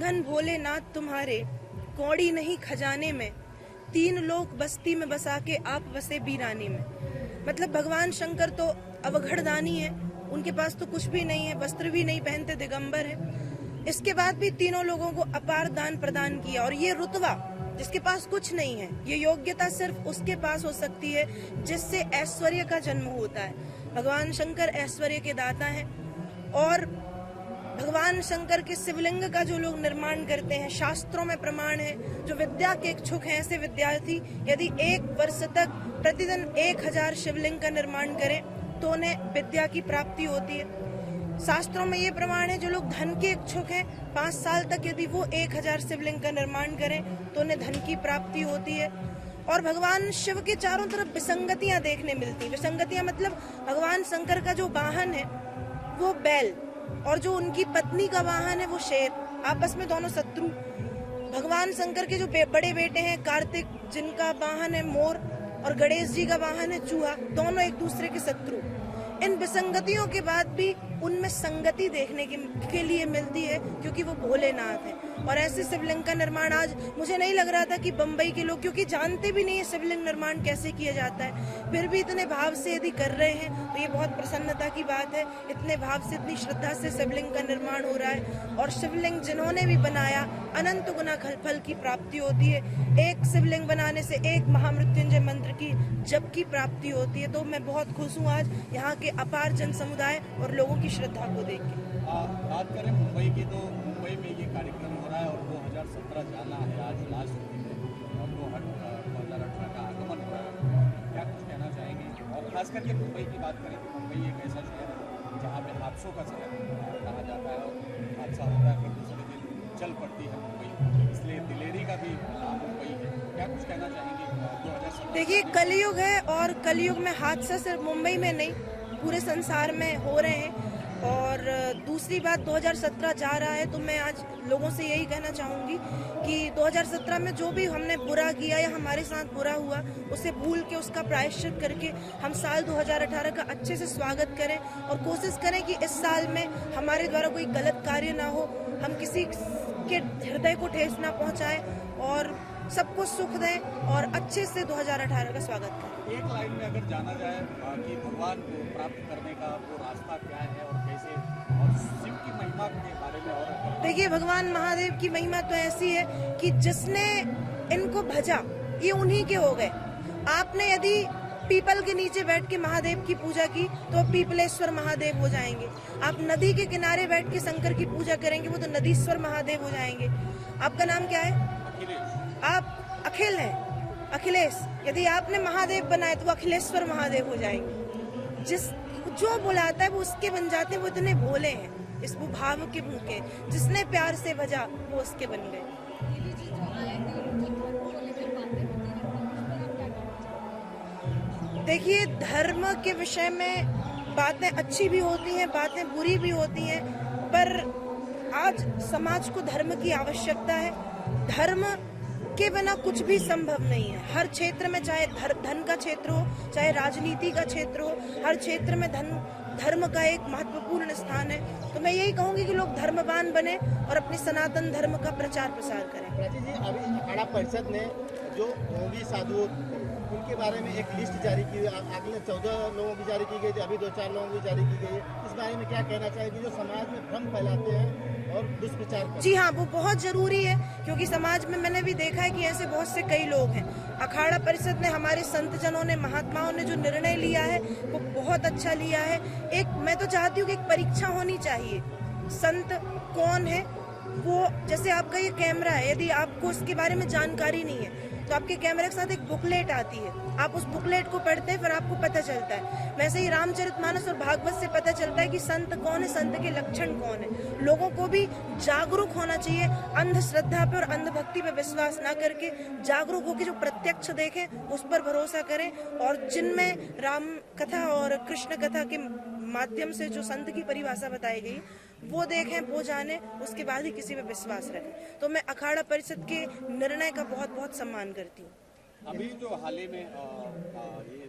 धन भोलेनाथ तुम्हारे, कौड़ी नहीं खजाने में, तीन लोग बस्ती में बसा के आप बसे बीराने में। मतलब भगवान शंकर तो अवघड़दानी है, उनके पास तो कुछ भी नहीं है, वस्त्र भी नहीं पहनते, दिगंबर है। इसके बाद भी तीनों लोगों को अपार दान प्रदान किया। और ये रुतबा जिसके पास कुछ नहीं है, ये योग्यता सिर्फ उसके पास हो सकती है जिससे ऐश्वर्य का जन्म होता है। भगवान शंकर ऐश्वर्य के दाता हैं। और भगवान शंकर के शिवलिंग का जो लोग निर्माण करते हैं, शास्त्रों में प्रमाण है, जो विद्या के इच्छुक हैं, ऐसे विद्यार्थी यदि 1 वर्ष तक प्रतिदिन 1000 शिवलिंग का निर्माण करें तो उन्हें विद्या की प्राप्ति होती है। शास्त्रों में ये प्रमाण है, जो लोग धन के इच्छुक हैं, 5 साल तक यदि वो 1000 शिवलिंग का निर्माण करें तो उन्हें धन की प्राप्ति होती है। और भगवान शिव के चारों तरफ विसंगतियां देखने मिलती। विसंगतियां मतलब भगवान शंकर का जो वाहन है वो बैल, और जो उनकी पत्नी का वाहन है वो शेर, आपस में दोनों शत्रु। भगवान शंकर के जो बड़े बेटे हैं कार्तिक, जिनका वाहन है मोर, और गणेश जी का वाहन है चूहा, दोनों एक दूसरे के शत्रु। इन विसंगतियों के बाद भी उनमें संगति देखने के लिए मिलती है, क्योंकि वो भोलेनाथ है। और ऐसे शिवलिंग का निर्माण आज मुझे नहीं लग रहा था कि बम्बई के लोग, क्योंकि जानते भी नहीं है शिवलिंग निर्माण कैसे किया जाता है, फिर भी इतने भाव से यदि कर रहे हैं तो ये बहुत प्रसन्नता की बात है। इतने भाव से, इतनी श्रद्धा से शिवलिंग का निर्माण हो रहा है। और शिवलिंग जिन्होंने भी बनाया, अनंत गुना फल की प्राप्ति होती है। एक शिवलिंग बनाने से 1 महामृत्युंजय मंत्र की जप की प्राप्ति होती है। तो मैं बहुत खुश हूँ आज यहाँ के अपार जन समुदाय और लोगों की श्रद्धा को देख के। बात करें मुंबई की, तो मुंबई में ये कार्यक्रम हो रहा है और 2017 जाना है, आज लास्ट दिन है और 2018 का आगमन हो रहा है। क्या कुछ कहना चाहेंगे? और खास करके मुंबई की बात करें तो मुंबई एक ऐसा शहर है जहाँ पे हादसों का शहर कहा जाता है, और हादसा होता है फिर दूसरे दिन चल पड़ती है मुंबई, इसलिए दिलेरी का भी नाम मुंबई है। क्या कुछ कहना चाहेंगे 2017? देखिए, कलयुग है, और कलयुग में हादसा सिर्फ मुंबई में नहीं, पूरे संसार में हो रहे हैं। और दूसरी बात, 2017 जा रहा है, तो मैं आज लोगों से यही कहना चाहूँगी कि 2017 में जो भी हमने बुरा किया या हमारे साथ बुरा हुआ, उसे भूल के उसका प्रायश्चित करके हम साल 2018 का अच्छे से स्वागत करें। और कोशिश करें कि इस साल में हमारे द्वारा कोई गलत कार्य ना हो, हम किसी के हृदय को ठेस ना पहुँचाएं, और सबको सुख दें, और अच्छे से 2018 का स्वागत करें। एक लाइन में अगर जाना जाए कि भगवान को प्राप्त करने का वो रास्ता क्या है और कैसे, और शिव की महिमा के बारे में और देखिए, भगवान महादेव की महिमा तो ऐसी है कि जिसने इनको भजा ये उन्हीं के हो गए। आपने यदि पीपल के नीचे बैठ के महादेव की पूजा की तो पीपलेश्वर महादेव हो जाएंगे। आप नदी के किनारे बैठ के शंकर की पूजा करेंगे, वो तो नदीश्वर महादेव हो जाएंगे। आपका नाम क्या है? अखिलेश। आप अखिल हैं, अखिलेश। यदि आपने महादेव बनाए तो वो अखिलेश्वर महादेव हो जाएंगे। जो बुलाता है वो उसके बन जाते हैं। वो इतने भोले हैं, इस वो भाव के भूखे, जिसने प्यार से भजा वो उसके बन गए। देखिए, धर्म के विषय में बातें अच्छी भी होती हैं, बातें बुरी भी होती हैं, पर आज समाज को धर्म की आवश्यकता है। धर्म के बिना कुछ भी संभव नहीं है। हर क्षेत्र में, चाहे धन का क्षेत्र हो, चाहे राजनीति का क्षेत्र हो, हर क्षेत्र में धर्म का एक महत्वपूर्ण स्थान है। तो मैं यही कहूंगी कि लोग धर्मवान बने और अपने सनातन धर्म का प्रचार प्रसार करें। प्राची जी, अभी अखाड़ा परिषद ने जो ढोंगी साधु उनके बारे में एक लिस्ट जारी की, अगले 14 लोगों की जारी की गई, अभी 2-4 लोगों की जारी की गई है। इस बारे में क्या कहना चाहेगी, जो समाज में भ्रम फैलाते हैं और दुष्प्रचार करते हैं? जी हाँ, वो बहुत जरूरी है, क्योंकि समाज में मैंने भी देखा है कि ऐसे बहुत से कई लोग हैं। अखाड़ा परिषद ने, हमारे संत जनों ने, महात्माओं ने जो निर्णय लिया है वो बहुत अच्छा लिया है। मैं तो चाहती हूँ कि एक परीक्षा होनी चाहिए। संत कौन है वो, जैसे आपका ये कैमरा है, यदि आपको इसके बारे में जानकारी नहीं है तो आपके कैमरे के साथ एक बुकलेट आती है, आप उस बुकलेट को पढ़ते हैं, फिर आपको पता चलता है। वैसे ही रामचरितमानस और भागवत से पता चलता है कि संत कौन है, संत के लक्षण कौन है। लोगों को भी जागरूक होना चाहिए, अंधश्रद्धा पे और अंधभक्ति पे विश्वास ना करके जागरूक होकर जो प्रत्यक्ष देखें उस पर भरोसा करें, और जिनमें राम कथा और कृष्ण कथा के माध्यम से जो संत की परिभाषा बताई गई वो देखें, वो जाने, उसके बाद ही किसी पे विश्वास रखें। तो मैं अखाड़ा परिषद के निर्णय का बहुत बहुत सम्मान करती हूँ। अभी जो हाल ही में ये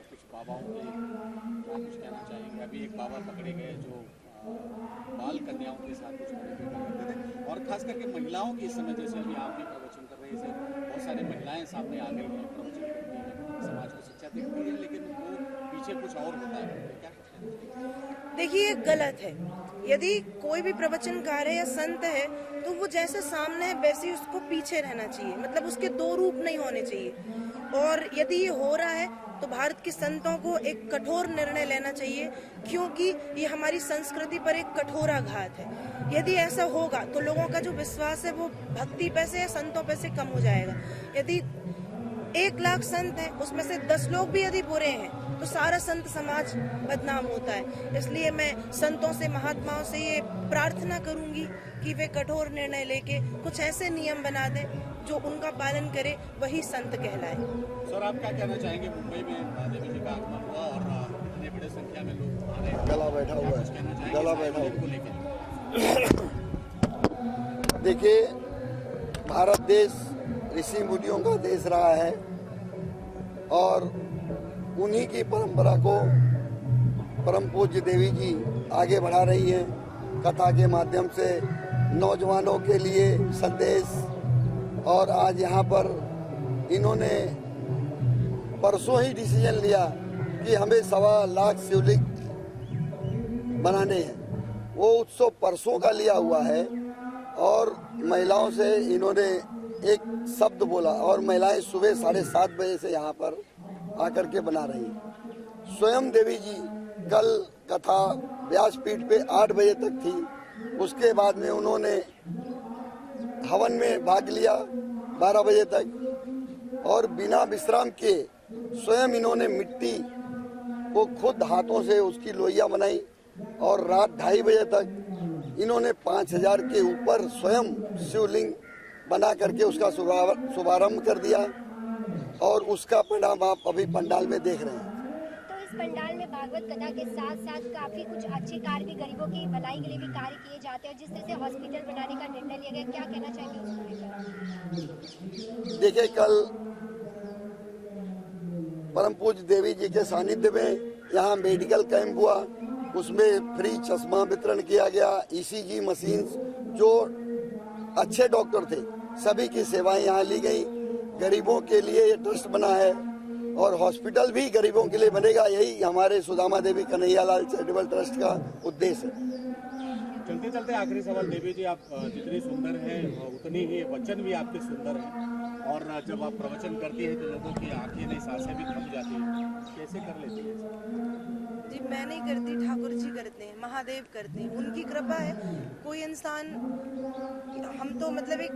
कुछ बाबाओं के, क्या कुछ कहना चाहेंगे? अभी एक बाबा पकड़े गए जो बाल कन्याओं के साथ कुछ मैनिपुलेट करते थे। और खास करके महिलाओं की इस समय, जैसे अभी आप भी प्रवचन कर रहे हैं, बहुत सारी महिलाएं सामने आ गई हैं, प्रवचन करती हैं, समाज को शिक्षा देती हैं, लेकिन वो पीछे कुछ और होता है। क्या कुछ कहना चाहिए? देखिए, ये गलत है। यदि कोई भी प्रवचनकार है या संत है तो वो जैसे सामने है वैसे ही उसको पीछे रहना चाहिए, मतलब उसके दो रूप नहीं होने चाहिए। और यदि ये हो रहा है तो भारत के संतों को एक कठोर निर्णय लेना चाहिए, क्योंकि ये हमारी संस्कृति पर एक कठोराघात है। यदि ऐसा होगा तो लोगों का जो विश्वास है वो भक्ति पे से या संतों पे से कम हो जाएगा। यदि 1 लाख संत हैं, उसमें से 10 लोग भी यदि बुरे हैं तो सारा संत समाज बदनाम होता है। इसलिए मैं संतों से, महात्माओं से ये प्रार्थना करूंगी कि वे कठोर निर्णय लेके कुछ ऐसे नियम बना दें जो उनका पालन करे, वही संत कहलाए। सर, आप क्या कहना चाहेंगे? मुंबई में देवी जी का आगमन हुआ और इतने बड़े संख्या में लोग आ रहे हैं, गला बैठा हुआ कुछ कहना है, चाहेंगे गला इस बैठा आयोजन को लेकर? देखिए, भारत देश ऋषि मुनियों का देश रहा है और उन्हीं की परंपरा को परम पूज्य देवी जी आगे बढ़ा रही हैं। कथा के माध्यम से नौजवानों के लिए संदेश। और आज यहाँ पर इन्होंने परसों ही डिसीजन लिया कि हमें 1.25 लाख शिवलिंग बनाने हैं। वो उत्सव परसों का लिया हुआ है और महिलाओं से इन्होंने एक शब्द बोला और महिलाएं सुबह 7:30 बजे से यहाँ पर आकर के बना रही हैं। स्वयं देवी जी कल कथा व्यासपीठ पे 8 बजे तक थी। उसके बाद में उन्होंने हवन में भाग लिया 12 बजे तक और बिना विश्राम किए स्वयं इन्होंने मिट्टी को खुद हाथों से उसकी लोइयां बनाई और रात 2:30 बजे तक इन्होंने 5000 के ऊपर स्वयं शिवलिंग बना करके उसका शुभारंभ कर दिया और उसका परिणाम आप अभी पंडाल में देख रहे हैं। तो इस पंडाल में भागवत कथा के साथ साथ काफी कुछ अच्छे कार्य भी, गरीबों की भलाई के लिए भी कार्य किए जाते हैं। जिस तरह से हॉस्पिटल बनाने का निर्णय लिया गया, क्या कहना चाहेंगे उसको लेकर? देखिए, कल परम पूज्य देवी जी के सानिध्य में यहाँ मेडिकल कैंप हुआ, उसमें फ्री चश्मा वितरण किया गया। ECG मशीन, जो अच्छे डॉक्टर थे सभी की सेवाएं यहाँ ली गई। गरीबों के लिए ये ट्रस्ट बना है और हॉस्पिटल भी गरीबों के लिए बनेगा। यही हमारे सुदामा देवी कन्हैयालाल चैरिटेबल ट्रस्ट का उद्देश्य है। चलते चलते आखिरी सवाल, देवी जी, आप जितनी सुंदर हैं उतनी ही वचन भी आपके सुंदर हैं। और जब आप प्रवचन करती हैं तो लोगों की आंखें नहीं, सांसें भी थम जाती हैं। कैसे कर लेती है? जी, मैं नहीं करती, ठाकुर जी करते हैं, महादेव करते हैं, उनकी कृपा है। कोई इंसान, हम तो मतलब एक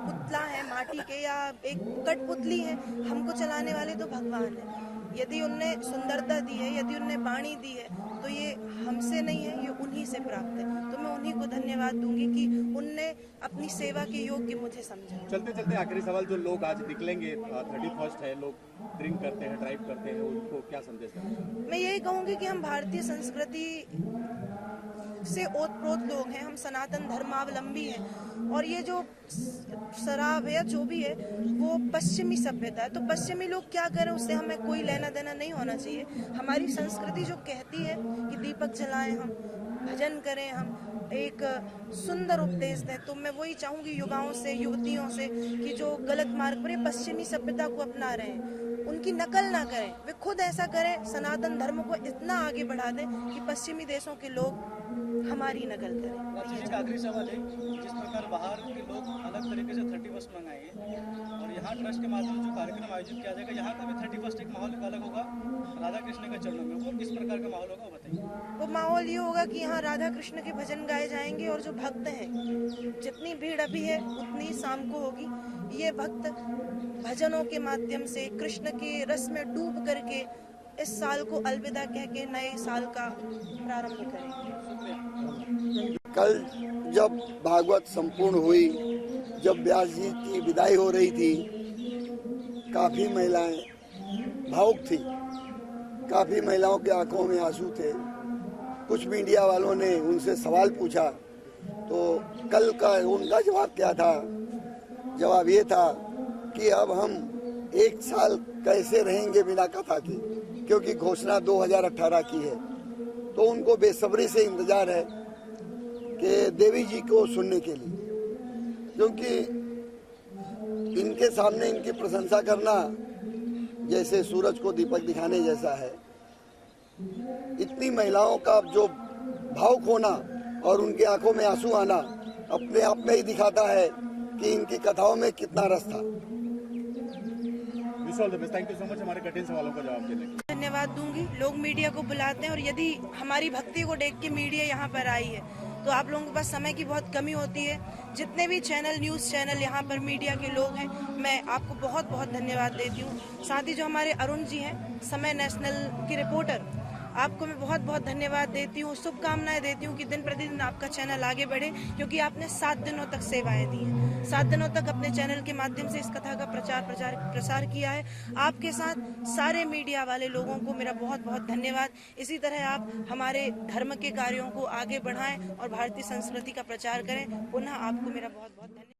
पुतला है माटी के या एक कठपुतली है, हमको चलाने वाले तो भगवान है। यदि उनने सुंदरता दी है, यदि उनने वाणी दी है, तो ये हमसे नहीं है, ये उन्हीं से प्राप्त है। तो मैं उन्हीं को धन्यवाद दूंगी कि उनने अपनी सेवा के योग्य मुझे समझा। चलते चलते आखिरी सवाल, जो लोग आज निकलेंगे, 31 है, लोग ड्रिंक करते हैं, ड्राइव करते हैं, उनको क्या संदेश देना? मैं यही कहूंगी कि हम भारतीय संस्कृति से ओतप्रोत लोग हैं, हम सनातन धर्मावलंबी हैं और ये जो शराब है या जो भी है वो पश्चिमी सभ्यता है। तो पश्चिमी लोग क्या करें उससे हमें कोई लेना देना नहीं होना चाहिए। हमारी संस्कृति जो कहती है कि दीपक जलाएं, हम भजन करें, हम एक सुंदर उपदेश दें, तो मैं वही चाहूंगी युवाओं से, युवतियों से कि जो गलत मार्ग पर पश्चिमी सभ्यता को अपना रहे हैं उनकी नकल ना करें, वे खुद ऐसा करें, सनातन धर्म को इतना आगे बढ़ा दें कि पश्चिमी देशों के लोग हमारी नकल करें। एक आखिरी सवाल है, जिस प्रकार बाहर के लोग अलग तरीके से 31 मनाएंगे और यहाँ ट्रस्ट के माध्यम से जो कार्यक्रम आयोजित किया जाएगा, यहाँ का भी 31 एक माहौल अलग होगा राधा कृष्ण के चरणों में, वो किस प्रकार का माहौल होगा बताइए? वो माहौल ये होगा कि यहाँ राधा कृष्ण के भजन गाए जाएंगे और जो भक्त हैं, जितनी भीड़ अभी है उतनी शाम को होगी। ये भक्त भजनों के माध्यम से कृष्ण के रस में डूब करके इस साल को अलविदा कह के नए साल का प्रारंभ करेंगे। कल जब भागवत संपूर्ण हुई, जब व्यास जी की विदाई हो रही थी, काफी महिलाएं भावुक थी, काफी महिलाओं के आंखों में आंसू थे। कुछ मीडिया वालों ने उनसे सवाल पूछा तो कल का उनका जवाब क्या था? जवाब ये था कि अब हम 1 साल कैसे रहेंगे बिना कथा की, क्योंकि घोषणा 2018 की है। तो उनको बेसब्री से इंतजार है कि देवी जी को सुनने के लिए, क्योंकि इनके सामने इनकी प्रशंसा करना जैसे सूरज को दीपक दिखाने जैसा है। इतनी महिलाओं का जो भाव खोना और उनकी आंखों में आंसू आना अपने आप में ही दिखाता है कि इनकी कथाओं में कितना रस था। थैंक यू सो मच हमारे कठिन सवालों का जवाब देने के लिए। धन्यवाद दूंगी। लोग मीडिया को बुलाते हैं और यदि हमारी भक्ति को देख के मीडिया यहाँ पर आई है तो आप लोगों के पास समय की बहुत कमी होती है। जितने भी चैनल, न्यूज़ चैनल यहाँ पर मीडिया के लोग हैं, मैं आपको बहुत बहुत धन्यवाद देती हूँ। साथ ही जो हमारे अरुण जी हैं, समय नेशनल के रिपोर्टर, आपको मैं बहुत बहुत धन्यवाद देती हूँ, शुभकामनाएं देती हूँ कि दिन प्रतिदिन आपका चैनल आगे बढ़े, क्योंकि आपने 7 दिनों तक सेवाएं दी हैं। 7 दिनों तक अपने चैनल के माध्यम से इस कथा का प्रसार किया है। आपके साथ सारे मीडिया वाले लोगों को मेरा बहुत बहुत धन्यवाद। इसी तरह आप हमारे धर्म के कार्यों को आगे बढ़ाएं और भारतीय संस्कृति का प्रचार करें। पुनः आपको मेरा बहुत बहुत धन्यवाद।